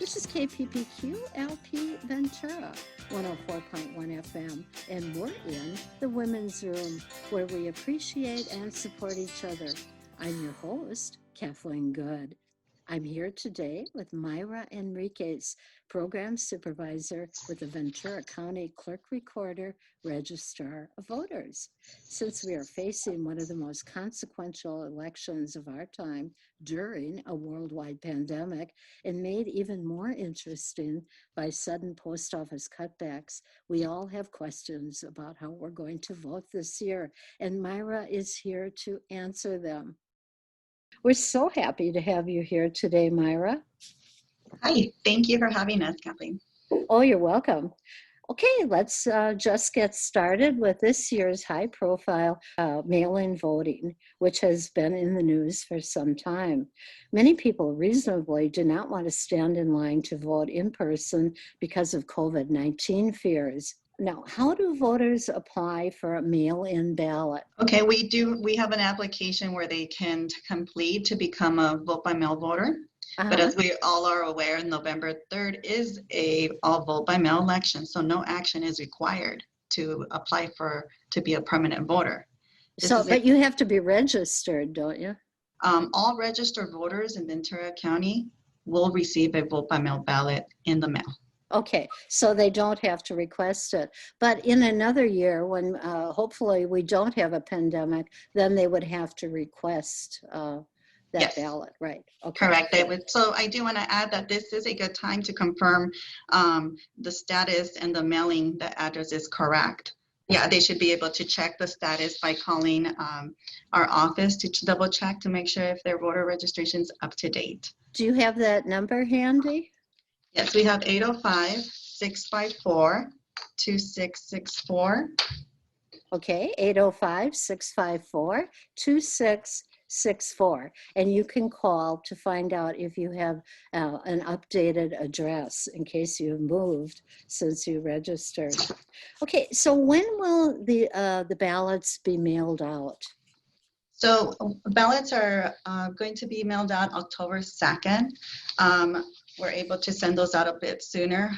This is KPPQ LP Ventura, 104.1 FM, and we're in the Women's Room, where we appreciate and support each other. I'm your host, Kathleen Good. I'm here today with Mayra Enriquez, Program Supervisor with the Ventura County Clerk Recorder Registrar of Voters. Since we are facing one of the most consequential elections of our time during a worldwide pandemic, and made even more interesting by sudden post office cutbacks, we all have questions about how we're going to vote this year, and Mayra is here to answer them. We're so happy to have you here today, Mayra. Hi, thank you for having us, Kathleen. Oh, you're welcome. Okay, let's just get started with this year's high-profile mail-in voting, which has been in the news for some time. Many people reasonably do not want to stand in line to vote in person because of COVID-19 fears. Now, how do voters apply for a mail-in ballot? Okay, we have an application where they can complete to become a vote-by-mail voter. But as we all are aware, November 3rd is a all vote-by-mail election, so no action is required to apply to be a permanent voter. But you have to be registered, don't you? All registered voters in Ventura County will receive a vote-by-mail ballot in the mail. Okay, so they don't have to request it. But in another year, when hopefully we don't have a pandemic, then they would have to request that Yes. Ballot, right? Okay. Correct. They would. So I do want to add that this is a good time to confirm the status and the mailing, the address is correct. Yeah, they should be able to check the status by calling our office to double check to make sure if their voter registration is up to date. Do you have that number handy? Yes, we have 805-654-2664. Okay, 805-654-2664. And you can call to find out if you have an updated address in case you've moved since you registered. Okay, so when will the ballots be mailed out? So ballots are going to be mailed out October 2nd. We're able to send those out a bit sooner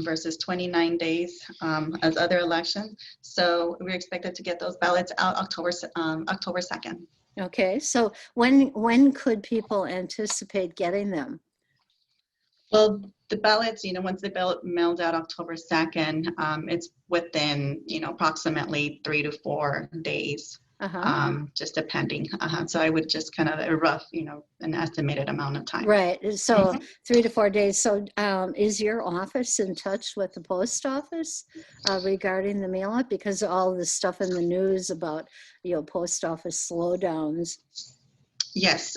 versus 29 days as other elections. So we're expected to get those ballots out October 2nd. Okay, so when could people anticipate getting them? Well, the ballots, once the ballot mailed out October 2nd, it's within, approximately 3 to 4 days. Just depending. So I would just kind of a rough, an estimated amount of time. Right. So 3 to 4 days. So is your office in touch with the post office regarding the mail out? Because of all the stuff in the news about, post office slowdowns. Yes.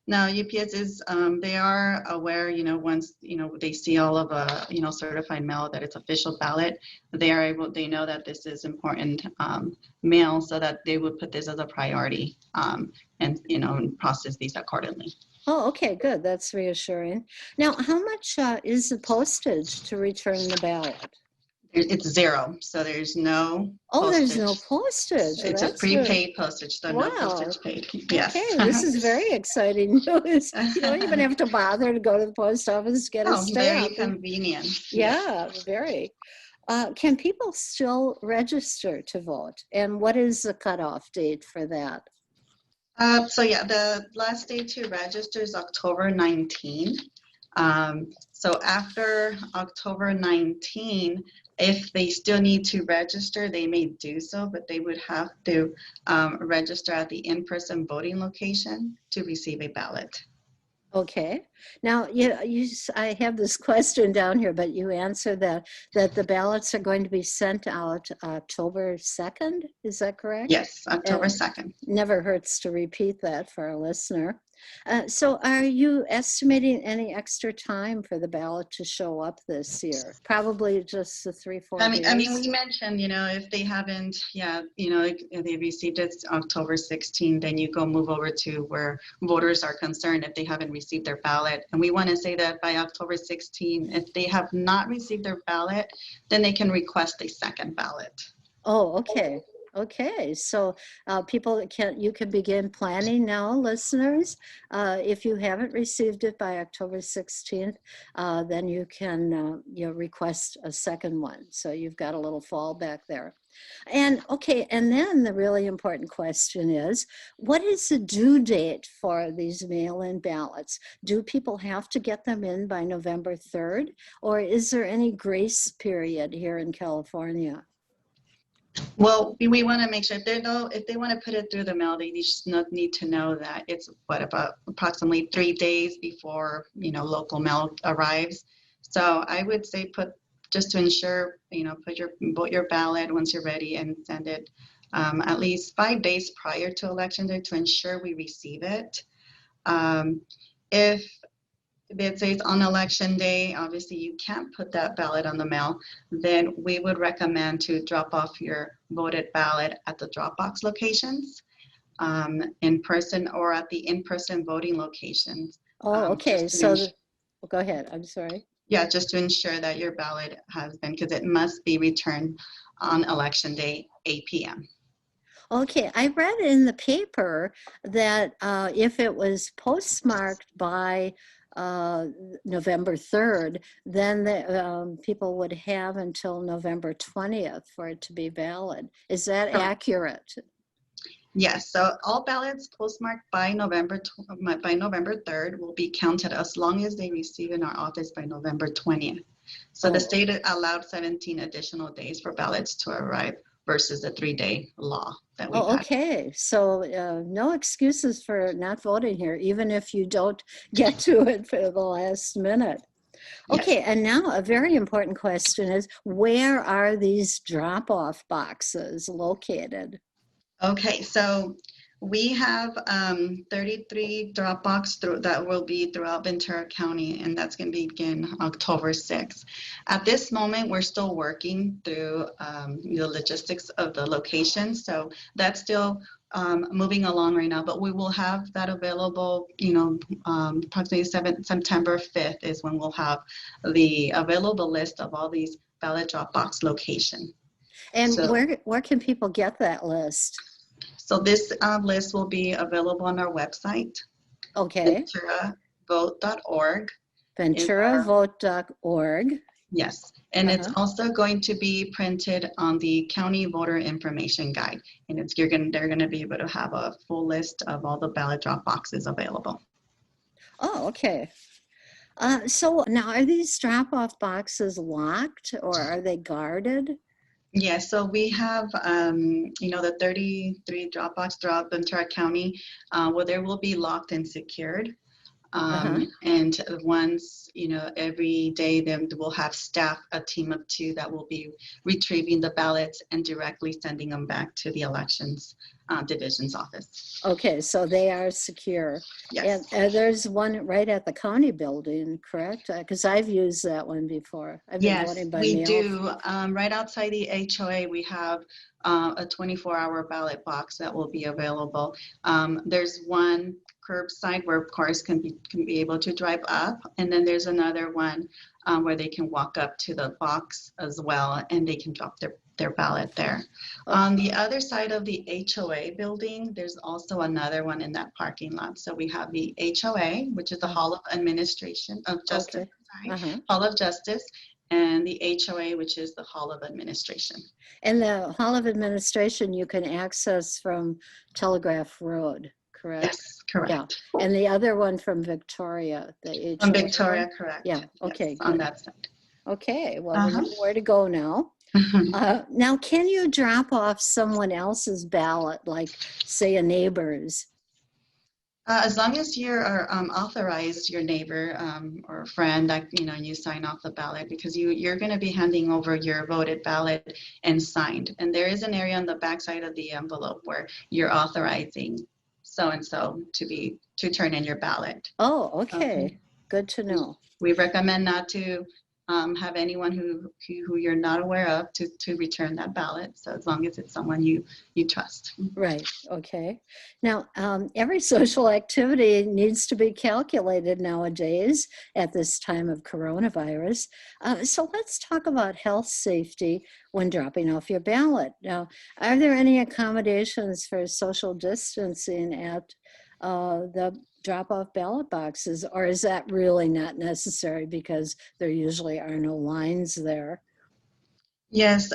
Now UPS is, they are aware, once, they see all of a, certified mail that it's official ballot, they know that this is important mail, so that they would put this as a priority and process these accordingly. Oh, okay, good. That's reassuring. Now, how much is the postage to return the ballot? It's zero, so there's no postage. There's no postage. It's a prepaid postage, so no postage paid. Yes. Okay, this is very exciting news. You don't even have to bother to go to the post office to get a stamp. Very convenient. Yeah, very. Can people still register to vote? And what is the cutoff date for that? The last day to register is October 19. So after October 19, if they still need to register, they may do so, but they would have to register at the in-person voting location to receive a ballot. Okay. Now, I have this question down here, but you answered that the ballots are going to be sent out October 2nd. Is that correct? Yes, October 2nd. Never hurts to repeat that for our listener. So are you estimating any extra time for the ballot to show up this year? Probably just the 3-4 days. I mean, we mentioned, if they haven't, if they received it October 16, then you go move over to where voters are concerned if they haven't received their ballot. And we want to say that by October 16, if they have not received their ballot, then they can request a second ballot. Oh, okay. Okay, so you can begin planning now, listeners. If you haven't received it by October 16th, then you can request a second one. So you've got a little fallback there. And okay, and then the really important question is, what is the due date for these mail-in ballots? Do people have to get them in by November 3rd, or is there any grace period here in California? Well, we want to make sure if they want to put it through the mail, they just need to know that it's about approximately 3 days before, local mail arrives. So I would say just to ensure, vote your ballot once you're ready and send it at least 5 days prior to election day to ensure we receive it. If it says on election day, obviously you can't put that ballot on the mail, then we would recommend to drop off your voted ballot at the drop box locations in person or at the in-person voting locations. Oh, okay. Go ahead. I'm sorry. Yeah, just to ensure that your ballot has been, because it must be returned on election day, 8 p.m. Okay, I read in the paper that if it was postmarked by November 3rd, then people would have until November 20th for it to be valid. Is that accurate? Yes, so all ballots postmarked by November 3rd will be counted as long as they receive in our office by November 20th. So the state allowed 17 additional days for ballots to arrive versus the 3-day law that we had. Okay. So no excuses for not voting here, even if you don't get to it for the last minute. Yes. Okay, and now a very important question is, where are these drop-off boxes located? Okay, so we have 33 drop box that will be throughout Ventura County, and that's going to begin October 6th. At this moment, we're still working through the logistics of the location, so that's still moving along right now, but we will have that available, approximately September 5th is when we'll have the available list of all these ballot drop box locations. And where can people get that list? So this list will be available on our website. Okay. VenturaVote.org. VenturaVote.org. Yes, and it's also going to be printed on the County Voter Information Guide, and they're going to be able to have a full list of all the ballot drop boxes available. Oh, okay. So now, are these drop-off boxes locked or are they guarded? Yeah, so we have, the 33 drop box throughout Ventura County, where they will be locked and secured. And once, every day, then we'll have staff, a team of 2 that will be retrieving the ballots and directly sending them back to the elections division's office. Okay, so they are secure. Yes. And there's one right at the county building, correct? Because I've used that one before. I've been voting by mail. We do. Right outside the HOA, we have a 24-hour ballot box that will be available. There's one curbside where cars can be able to drive up, and then there's another one where they can walk up to the box as well, and they can drop their ballot there. On the other side of the HOA building, there's also another one in that parking lot. So we have the HOA, which is the Hall of Administration of Justice, Hall of Justice, and the HOA, which is the Hall of Administration. And the Hall of Administration you can access from Telegraph Road, correct? Yes, correct. Yeah. And the other one from Victoria, the HOA. From Victoria, correct. Yeah, okay. Yes, on that side. Okay, well, we know where to go now. Now, can you drop off someone else's ballot, like, say, a neighbor's? As long as you're authorized, your neighbor or friend, that you sign off the ballot, because you're going to be handing over your voted ballot and signed. And there is an area on the back side of the envelope where you're authorizing so-and-so to turn in your ballot. Oh, okay. Good to know. We recommend not to have anyone who you're not aware of to return that ballot. So as long as it's someone you trust. Right. Okay. Now, every social activity needs to be calculated nowadays at this time of coronavirus. So let's talk about health safety when dropping off your ballot. Now, are there any accommodations for social distancing at the drop-off ballot boxes, or is that really not necessary because there usually are no lines there? Yes,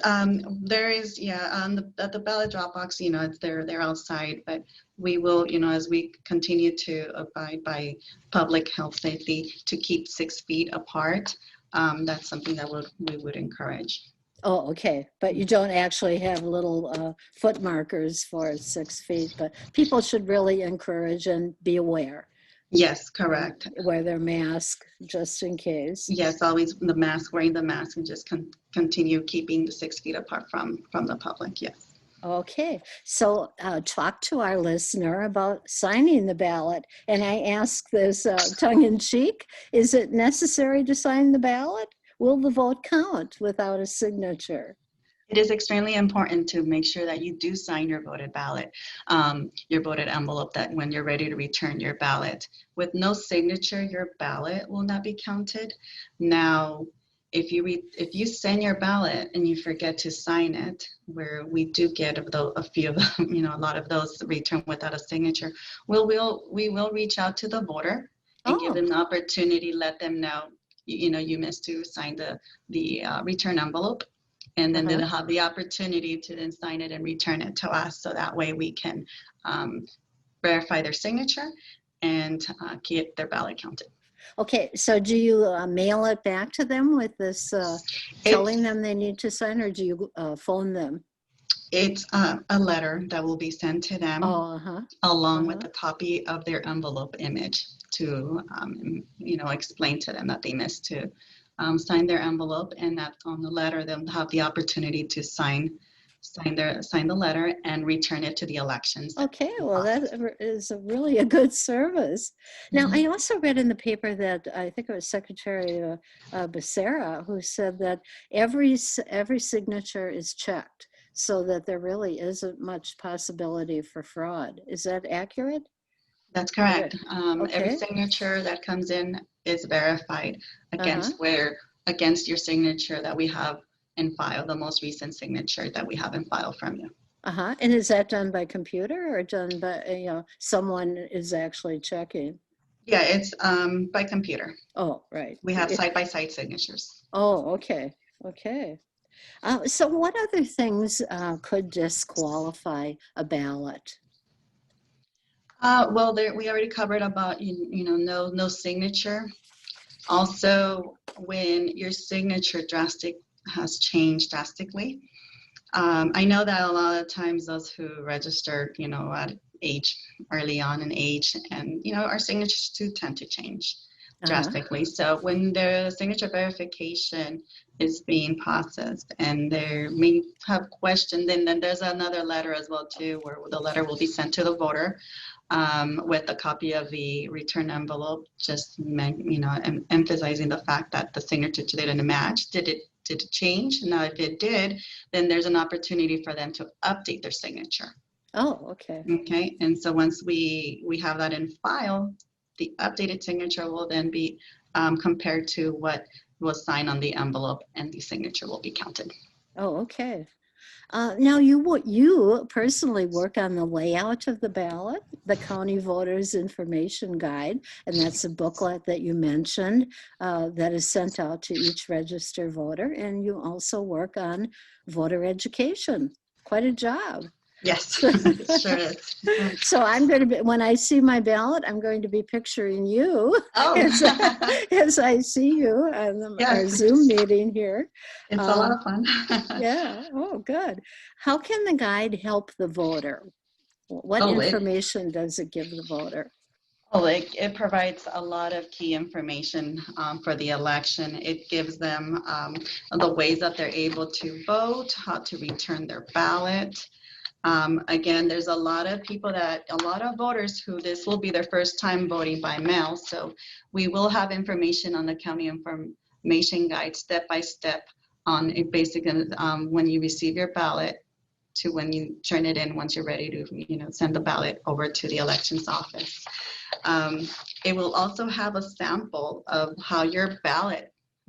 there is, yeah, at the ballot drop box, it's they're outside, but we will, as we continue to abide by public health safety to keep 6 feet apart, that's something that we would encourage. Oh, okay. But you don't actually have little foot markers for 6 feet, but people should really encourage and be aware. Yes, correct. Wear their mask just in case. Yes, always wearing the mask, and just continue keeping the 6 feet apart from the public. Yes. Okay, so talk to our listener about signing the ballot. And I ask this tongue in cheek, is it necessary to sign the ballot? Will the vote count without a signature? It is extremely important to make sure that you do sign your voted ballot, your voted envelope, that when you're ready to return your ballot. With no signature, your ballot will not be counted. Now, if you send your ballot and you forget to sign it, where we do get a few of them, a lot of those returned without a signature, we will reach out to the voter and give them the opportunity, let them know, you missed to sign the return envelope. And then they'll have the opportunity to then sign it and return it to us. So that way we can verify their signature and get their ballot counted. Okay, so do you mail it back to them with this telling them they need to sign, or do you phone them? It's a letter that will be sent to them along with a copy of their envelope image to, explain to them that they missed to sign their envelope, and that on the letter they'll have the opportunity to sign the letter and return it to the elections. Okay, well, that is really a good service. Now, I also read in the paper that I think it was Secretary Becerra who said that every signature is checked so that there really isn't much possibility for fraud. Is that accurate? That's correct. Every signature that comes in is verified against your signature that we have in file, the most recent signature that we have in file from you. And is that done by computer or done by, someone is actually checking? Yeah, it's by computer. Oh, right. We have side-by-side signatures. Oh, okay. Okay. So what other things could disqualify a ballot? Well, we already covered about, no signature. Also, when your signature has changed drastically. I know that a lot of times those who registered, at age, early on in age, and, our signatures do tend to change drastically. So when the signature verification is being processed and they may have questions, and then there's another letter as well too, where the letter will be sent to the voter with a copy of the return envelope, just emphasizing the fact that the signature didn't match. Did it change? Now, if it did, then there's an opportunity for them to update their signature. Oh, okay. Okay, and so once we have that in file, the updated signature will then be compared to what was signed on the envelope, and the signature will be counted. Oh, okay. Now, you personally work on the layout of the ballot, the County Voters Information Guide, and that's a booklet that you mentioned that is sent out to each registered voter, and you also work on voter education. Quite a job. Yes, it sure is. So I'm going to be, when I see my ballot, I'm going to be picturing you as I see you on our Zoom meeting here. It's a lot of fun. Yeah. Oh, good. How can the guide help the voter? What information does it give the voter? It provides a lot of key information for the election. It gives them the ways that they're able to vote, how to return their ballot. Again, there's a lot of voters who this will be their first time voting by mail. So we will have information on the county information guide step by step on it, basically when you receive your ballot to when you turn it in once you're ready to send the ballot over to the elections office. It will also have a sample of how your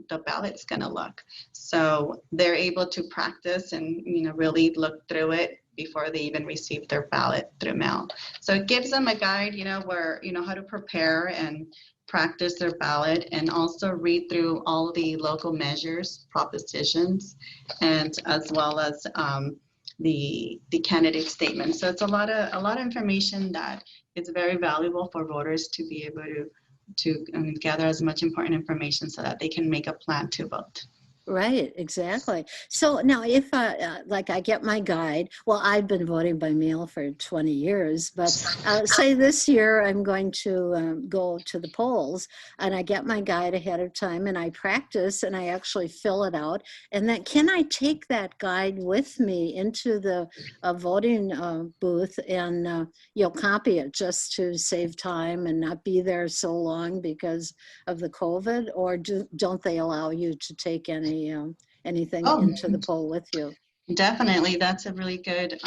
the ballot's going to look. So they're able to practice and really look through it before they even receive their ballot through mail. So it gives them a guide, where how to prepare and practice their ballot, and also read through all the local measures, propositions, and as well as the candidate statement. So it's a lot of information that is very valuable for voters to be able to gather as much important information so that they can make a plan to vote. Right, exactly. So now if like I get my guide, well, I've been voting by mail for 20 years, but say this year I'm going to go to the polls, and I get my guide ahead of time and I practice and I actually fill it out. And then can I take that guide with me into the voting booth and copy it just to save time and not be there so long because of the COVID? Or don't they allow you to take anything into the poll with you? Definitely, that's a really good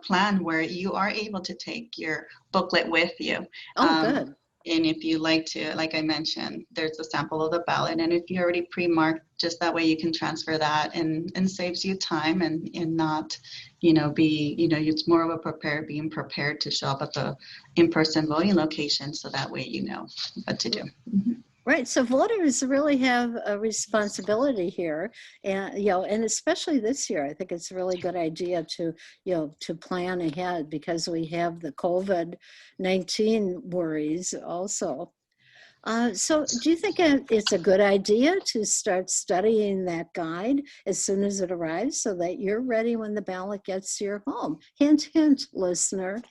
plan where you are able to take your booklet with you. Good. And if you like to, like I mentioned, there's a sample of the ballot, and if you already pre-marked, just that way you can transfer that and saves you time and not, it's more of a being prepared to show up at the in-person voting location, so that way you know what to do. Mm-hmm. Right. So voters really have a responsibility here, and and especially this year, I think it's a really good idea to to plan ahead, because we have the COVID-19 worries also. So do you think it's a good idea to start studying that guide as soon as it arrives so that you're ready when the ballot gets to your home? Hint, hint, listener.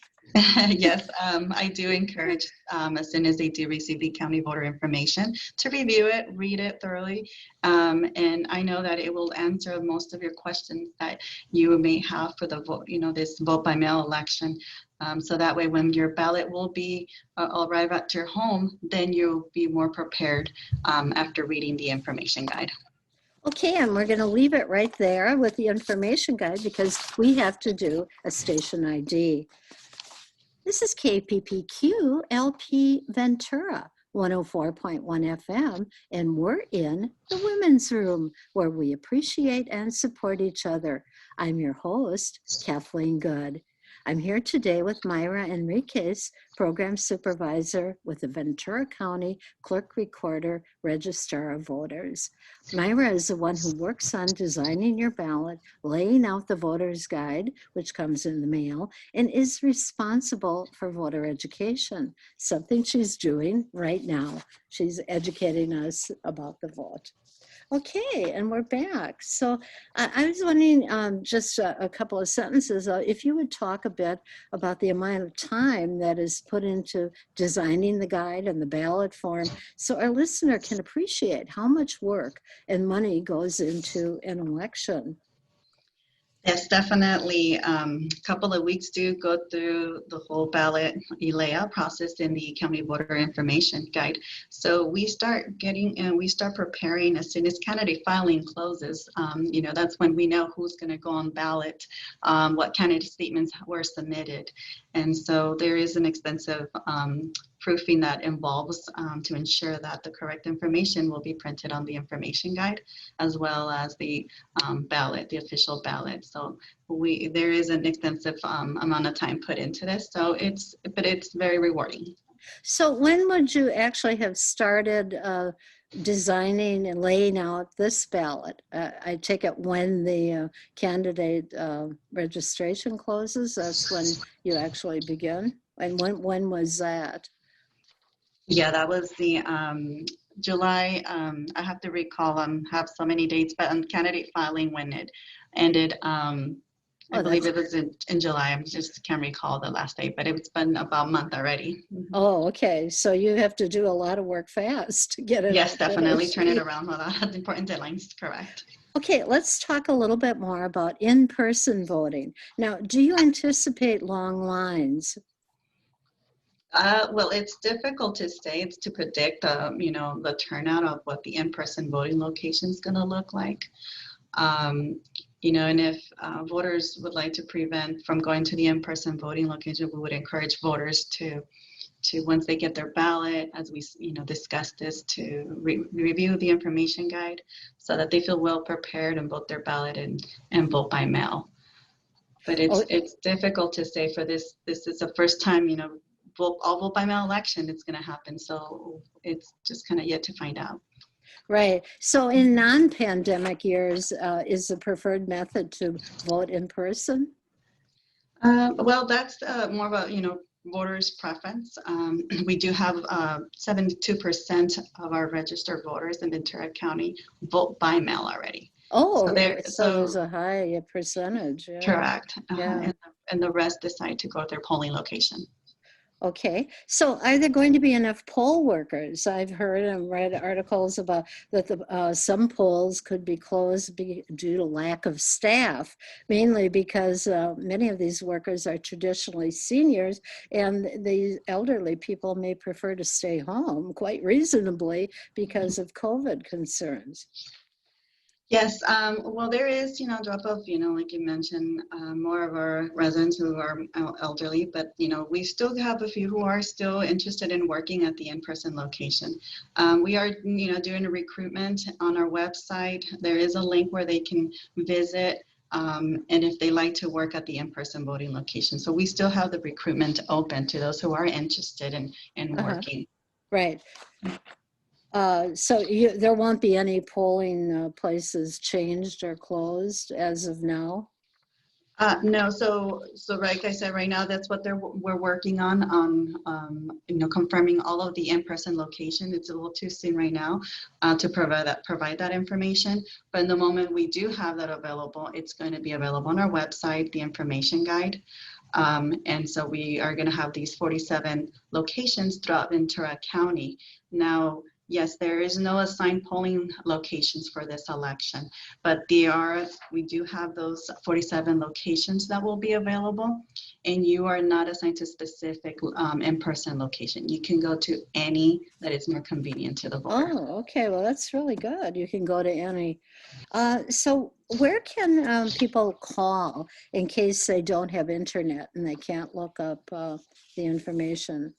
Yes, I do encourage, as soon as they do receive the county voter information, to review it, read it thoroughly. And I know that it will answer most of your questions that you may have for the vote, this vote by mail election. So that way, when your ballot will arrive at your home, then you'll be more prepared after reading the information guide. Okay, and we're going to leave it right there with the information guide, because we have to do a station ID. This is KPPQ LP Ventura, 104.1 FM, and we're in the women's room, where we appreciate and support each other. I'm your host, Kathleen Good. I'm here today with Mayra Enriquez, Program Supervisor with the Ventura County Clerk Recorder Registrar of Voters. Mayra is the one who works on designing your ballot, laying out the voter's guide, which comes in the mail, and is responsible for voter education, something she's doing right now. She's educating us about the vote. Okay, and we're back. So I was wondering, just a couple of sentences, if you would talk a bit about the amount of time that is put into designing the guide and the ballot form, so our listener can appreciate how much work and money goes into an election. Yes, definitely. A couple of weeks do go through the whole ballot layout process in the county voter information guide. So we start preparing as soon as candidate filing closes. That's when we know who's going to go on ballot, what candidate statements were submitted. And so there is an extensive proofing that involves to ensure that the correct information will be printed on the information guide, as well as the ballot, the official ballot. So there is an extensive amount of time put into this. So it's very rewarding. So when would you actually have started designing and laying out this ballot? I take it when the candidate registration closes, that's when you actually begin? And when was that? Yeah, that was the July. I have to recall, have so many dates, but on candidate filing when it ended, I believe it was in July. I just can't recall the last date, but it's been about a month already. Oh, okay. So you have to do a lot of work fast to get it. Yes, definitely. Finished. Turn it around. A lot of important deadlines, correct. Okay, let's talk a little bit more about in-person voting. Now, do you anticipate long lines? Well, it's difficult to say. It's to predict, the turnout of what the in-person voting location is going to look like. Um, and if voters would like to prevent from going to the in-person voting location, we would encourage voters to once they get their ballot, as we discussed this, to review the information guide so that they feel well prepared and vote their ballot and vote by mail. But it's difficult to say for this. This is the first time, all vote by mail election it's going to happen. So it's just kind of yet to find out. Right. So in non-pandemic years, is the preferred method to vote in person? Well, that's more of a, voters' preference. We do have 72% of our registered voters in Ventura County vote by mail already. Oh, So there's a high percentage. Yeah. Correct. Yeah. And the rest decide to go to their polling location. Okay, so are there going to be enough poll workers? I've heard and read articles about that some polls could be closed due to lack of staff, mainly because many of these workers are traditionally seniors, and the elderly people may prefer to stay home quite reasonably because of COVID concerns. Yes, well, there is, drop off, like you mentioned, more of our residents who are elderly, but, we still have a few who are still interested in working at the in-person location. We are, doing a recruitment on our website. There is a link where they can visit, and if they like to work at the in-person voting location. So we still have the recruitment open to those who are interested in working. Right. So there won't be any polling places changed or closed as of now? No, so like I said, right now that's what we're working on confirming all of the in-person location. It's a little too soon right now to provide that information. But in the moment we do have that available, it's going to be available on our website, the information guide. And so we are going to have these 47 locations throughout Ventura County. Now, yes, there is no assigned polling locations for this election, but we do have those 47 locations that will be available, and you are not assigned to specific in-person location. You can go to any that is more convenient to the voter. Oh, okay. Well, that's really good. You can go to any. So where can people call in case they don't have internet and they can't look up the information?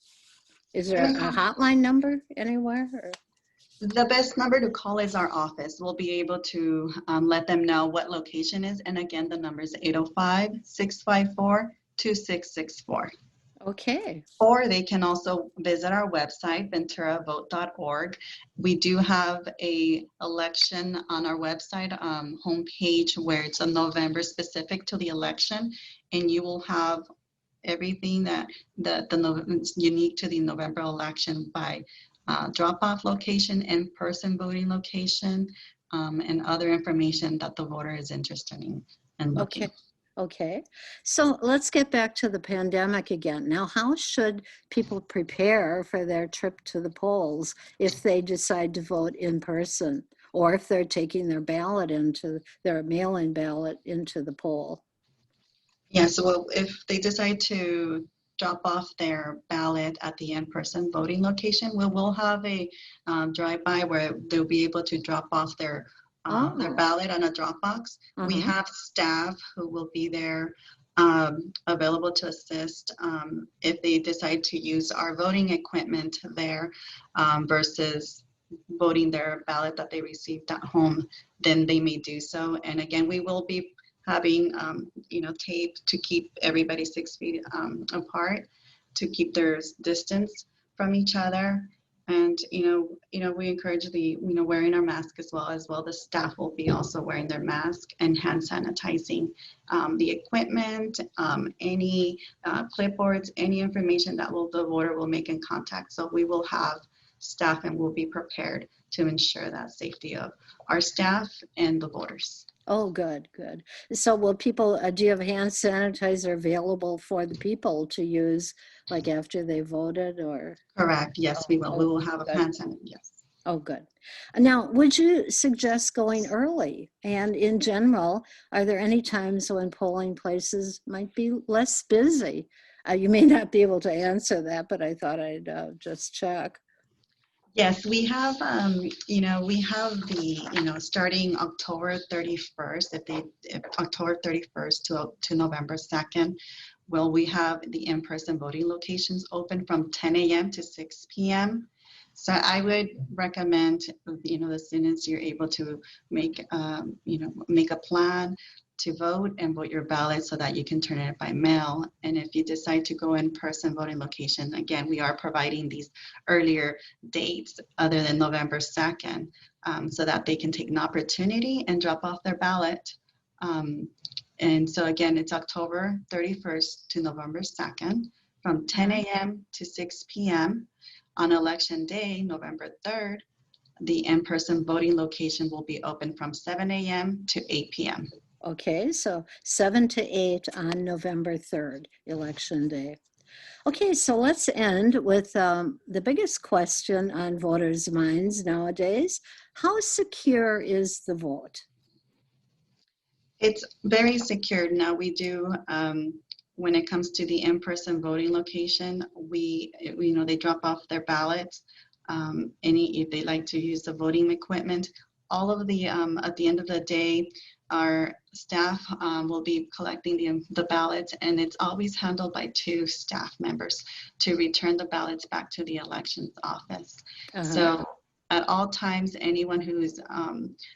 Is there a hotline number anywhere? Or? The best number to call is our office. We'll be able to let them know what location is. And again, the number is 805-654-2664. Okay. Or they can also visit our website, venturavote.org. We do have a election on our website homepage where it's a November specific to the election, and you will have everything that's unique to the November election by drop-off location, in-person voting location, and other information that the voter is interested in looking. Okay. So let's get back to the pandemic again. Now, how should people prepare for their trip to the polls if they decide to vote in person, or if they're taking their mail-in ballot into the poll? Yeah, so if they decide to drop off their ballot at the in-person voting location, we will have a drive-by where they'll be able to drop off their ballot on a drop box. We have staff who will be there available to assist if they decide to use our voting equipment there versus voting their ballot that they received at home, then they may do so. And again, we will be having tape to keep everybody 6 feet apart, to keep their distance from each other. And we encourage the wearing our mask as well. The staff will be also wearing their mask and hand sanitizing the equipment, any clipboards, any information that the voter will make in contact. So we will have staff and we'll be prepared to ensure that safety of our staff and the voters. Oh, good. So will people, do you have hand sanitizer available for the people to use like after they voted or? Correct, yes, we will. We will have a hand sanitizer, yes. Oh, good. Now, would you suggest going early? And in general, are there any times when polling places might be less busy? You may not be able to answer that, but I thought I'd just check. Yes, we have, we have the, starting October 31st, if October 31st to November 2nd, we have the in-person voting locations open from 10 a.m. to 6 p.m. So I would recommend, as soon as you're able to make a plan to vote and vote your ballot so that you can turn it by mail. And if you decide to go in-person voting location, again, we are providing these earlier dates other than November 2nd, so that they can take an opportunity and drop off their ballot. And so again, it's October 31st to November 2nd from 10 a.m. to 6 p.m. On election day, November 3rd, the in-person voting location will be open from 7 a.m. to 8 p.m. Okay, so 7 to 8 on November 3rd, Election Day. Okay, so let's end with the biggest question on voters' minds nowadays. How secure is the vote? It's very secure. Now we do, when it comes to the in-person voting location, they drop off their ballots. If they like to use the voting equipment, all of the, at the end of the day, our staff will be collecting the ballots, and it's always handled by 2 staff members to return the ballots back to the elections office. So at all times, anyone who's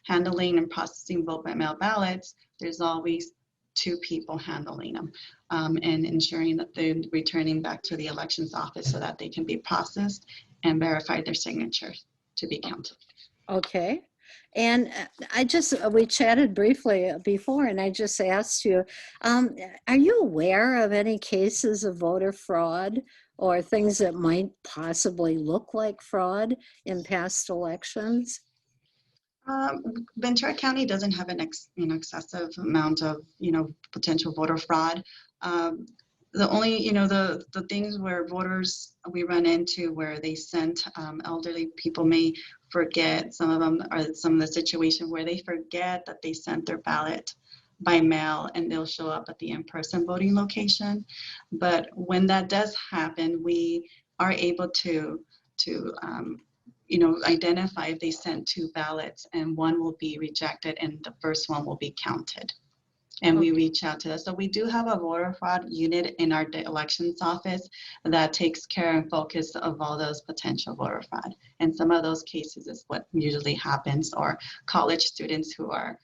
handling and processing vote by mail ballots, there's always 2 people handling them and ensuring that they're returning back to the elections office so that they can be processed and verify their signatures to be counted. Okay. And we chatted briefly before, and I just asked you, are you aware of any cases of voter fraud or things that might possibly look like fraud in past elections? Ventura County doesn't have an excessive amount of potential voter fraud. The only the things where voters we run into where they sent elderly people may forget, some of them are some of the situations where they forget that they sent their ballot by mail and they'll show up at the in-person voting location. But when that does happen, we are able to identify if they sent 2 ballots and one will be rejected and the first one will be counted. And we reach out to us. So we do have a voter fraud unit in our elections office that takes care and focus of all those potential voter fraud. And some of those cases is what usually happens, or college students who are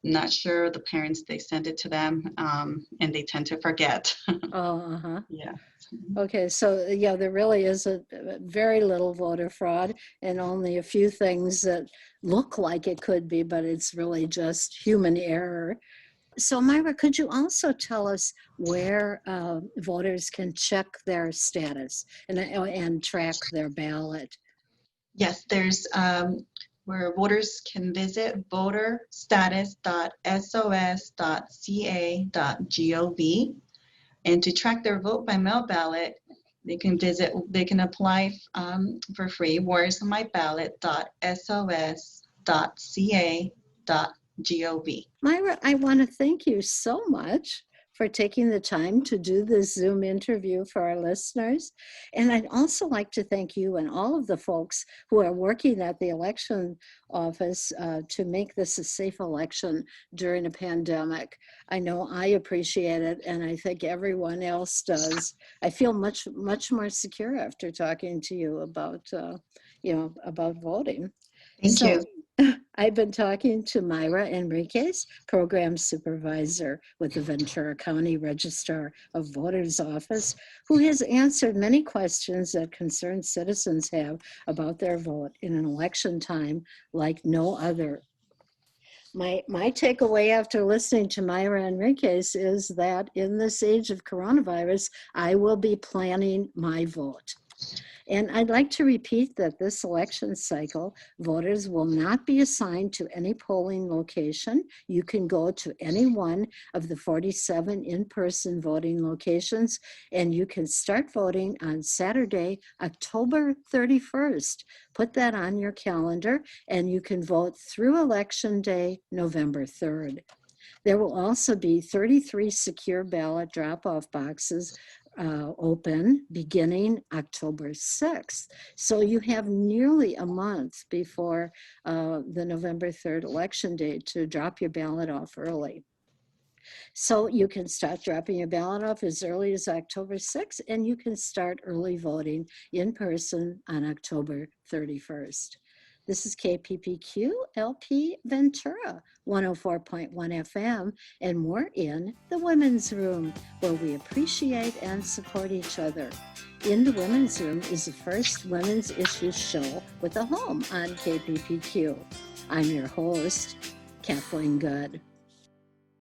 not sure, the parents, they send it to them and they tend to forget. Yeah. Okay, so yeah, there really is a very little voter fraud and only a few things that look like it could be, but it's really just human error. So Mayra, could you also tell us where voters can check their status and track their ballot? Yes, there's where voters can visit voterstatus.sos.ca.gov. And to track their vote by mail ballot, they can apply for free, where'smyballot.sos.ca.gov. Mayra, I want to thank you so much for taking the time to do this Zoom interview for our listeners. And I'd also like to thank you and all of the folks who are working at the election office to make this a safe election during a pandemic. I know I appreciate it, and I think everyone else does. I feel much more secure after talking to you about voting. Thank you. I've been talking to Mayra Enriquez, Program Supervisor with the Ventura County Registrar of Voters Office, who has answered many questions that concerned citizens have about their vote in an election time like no other. My takeaway after listening to Mayra Enriquez is that in this age of coronavirus, I will be planning my vote. And I'd like to repeat that this election cycle, voters will not be assigned to any polling location. You can go to any one of the 47 in-person voting locations, and you can start voting on Saturday, October 31st. Put that on your calendar, and you can vote through Election Day, November 3rd. There will also be 33 secure ballot drop-off boxes open beginning October 6th. So you have nearly a month before the November 3rd election day to drop your ballot off early. So you can start dropping your ballot off as early as October 6th, and you can start early voting in person on October 31st. This is KPPQ LP Ventura, 104.1 FM, and we're in the Women's Room, where we appreciate and support each other. In the Women's Room is the first women's issues show with a home on KPPQ. I'm your host, Kathleen Good.